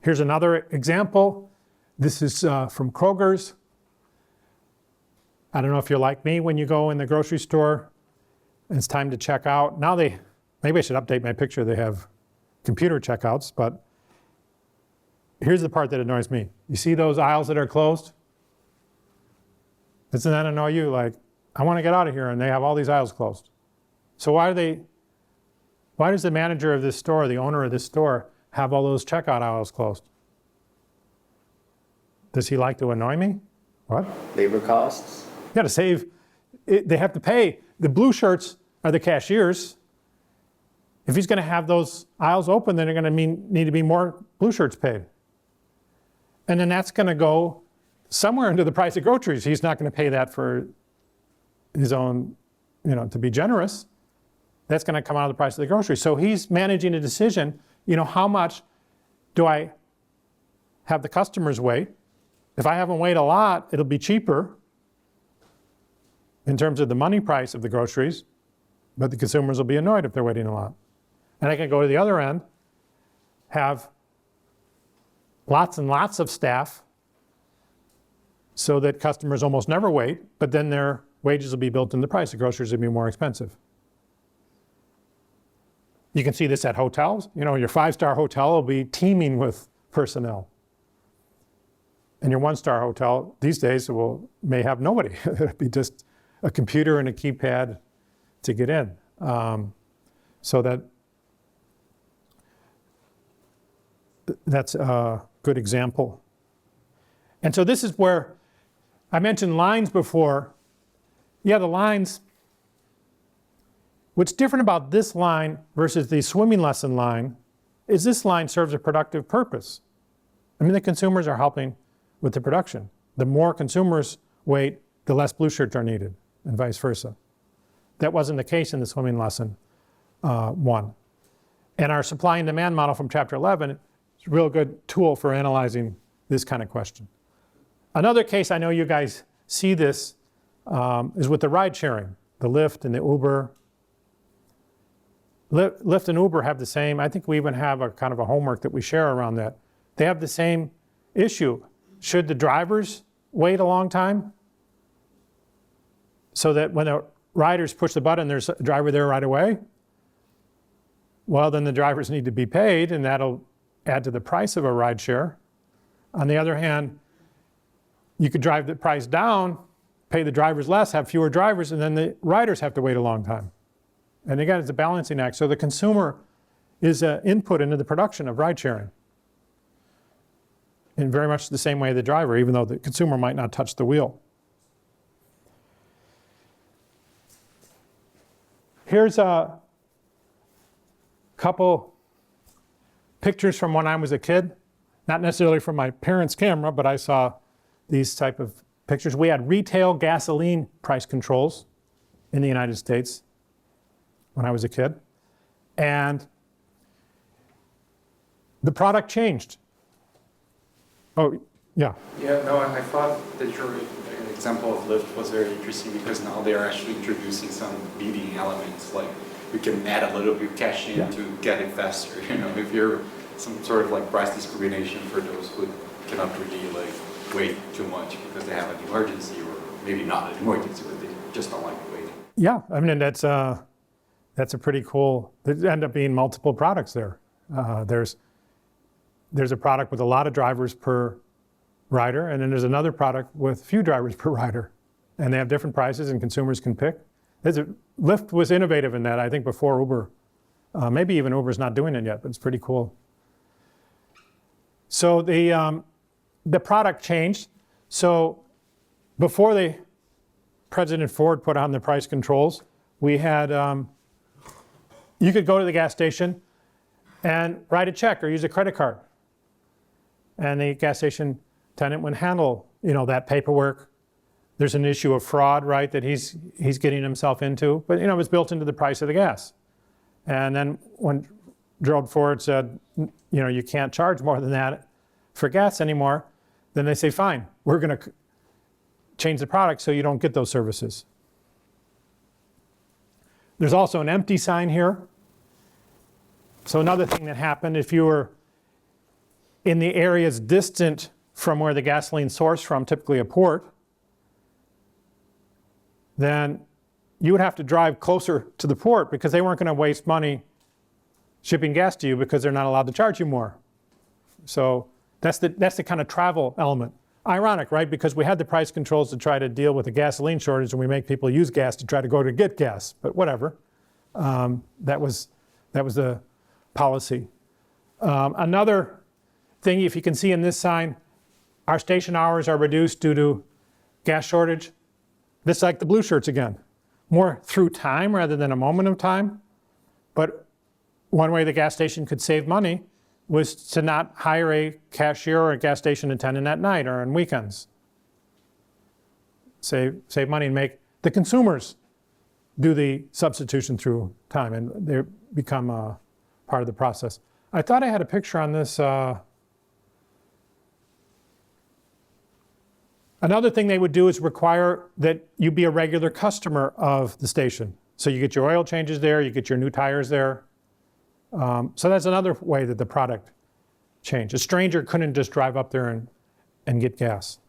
Here's another example. This is from Kroger's. I don't know if you're like me when you go in the grocery store and it's time to check out. Now maybe I should update my picture. They have computer checkouts, but here's the part that annoys me. You see those aisles that are closed? Doesn't that annoy you? Like, I want to get out of here and they have all these aisles closed. So why does the manager of this store, the owner of this store, have all those checkout aisles closed? Does he like to annoy me? What? Labor costs? You got to save. They have to pay. The blue shirts are the cashiers. If he's going to have those aisles open, then they're going to need to be more blue shirts paid. And then that's going to go somewhere into the price of groceries. He's not going to pay that for his own, to be generous. That's going to come out of the price of the groceries. So he's managing a decision, how much do I have the customers wait? If I have them wait a lot, it'll be cheaper in terms of the money price of the groceries, but the consumers will be annoyed if they're waiting a lot. And I can go to the other end, have lots and lots of staff so that customers almost never wait, but then their wages will be built in the price. The groceries will be more expensive. You can see this at hotels. Your 5-star hotel will be teeming with personnel. And your 1-star hotel these days may have nobody. It'll be just a computer and a keypad to get in. So that's a good example. And so this is where I mentioned lines before. Yeah, the lines. What's different about this line versus the swimming lesson line is this line serves a productive purpose. The consumers are helping with the production. The more consumers wait, the less blue shirts are needed, and vice versa. That wasn't the case in the swimming lesson 1. And our supply and demand model from chapter 11 is a real good tool for analyzing this kind of question. Another case, I know you guys see this, is with the ride sharing, the Lyft and the Uber. Lyft and Uber have the same, I think we even have a kind of a homework that we share around that. They have the same issue. Should the drivers wait a long time so that when the riders push the button, there's a driver there right away? Well, then the drivers need to be paid, and that'll add to the price of a ride share. On the other hand, you could drive the price down, pay the drivers less, have fewer drivers, and then the riders have to wait a long time. And again, it's a balancing act. So the consumer is an input into the production of ride sharing in very much the same way the driver, even though the consumer might not touch the wheel. Here's a couple pictures from when I was a kid, not necessarily from my parents' camera, but I saw these type of pictures. We had retail gasoline price controls in the United States when I was a kid. And the product changed. Oh, yeah. Yeah, no, I thought that your example of Lyft was very interesting because now they are actually introducing some bidding elements, like you can add a little bit of cash in to get it faster. If you're some sort of price discrimination for those who cannot really wait too much because they have an emergency, or maybe not an emergency, but they just don't like waiting. Yeah, that's a pretty cool. There end up being multiple products there. There's a product with a lot of drivers per rider, and then there's another product with few drivers per rider. And they have different prices, and consumers can pick. Lyft was innovative in that, I think, before Uber. Maybe even Uber's not doing it yet, but it's pretty cool. So the product changed. So before President Ford put on the price controls, we had, you could go to the gas station and write a check or use a credit card. And the gas station attendant would handle, that paperwork. There's an issue of fraud, right, that he's getting himself into, but it was built into the price of the gas. And then when Gerald Ford said, you can't charge more than that for gas anymore, then they say, fine, we're going to change the product so you don't get those services. There's also an empty sign here. So another thing that happened, if you were in the areas distant from where the gasoline sourced from, typically a port, then you would have to drive closer to the port because they weren't going to waste money shipping gas to you because they're not allowed to charge you more. So that's the kind of travel element. Ironic, right? Because we had the price controls to try to deal with the gasoline shortage, and we make people use gas to try to go to get gas. But whatever. That was the policy. Another thing, if you can see in this sign, our station hours are reduced due to gas shortage. This is like the blue shirts again. More through time rather than a moment of time. But one way the gas station could save money was to not hire a cashier or a gas station attendant at night or on weekends. Save money and make the consumers do the substitution through time, and they become part of the process. I thought I had a picture on this. Another thing they would do is require that you be a regular customer of the station. So you get your oil changes there, you get your new tires there. So that's another way that the product changed. A stranger couldn't just drive up there and get gas.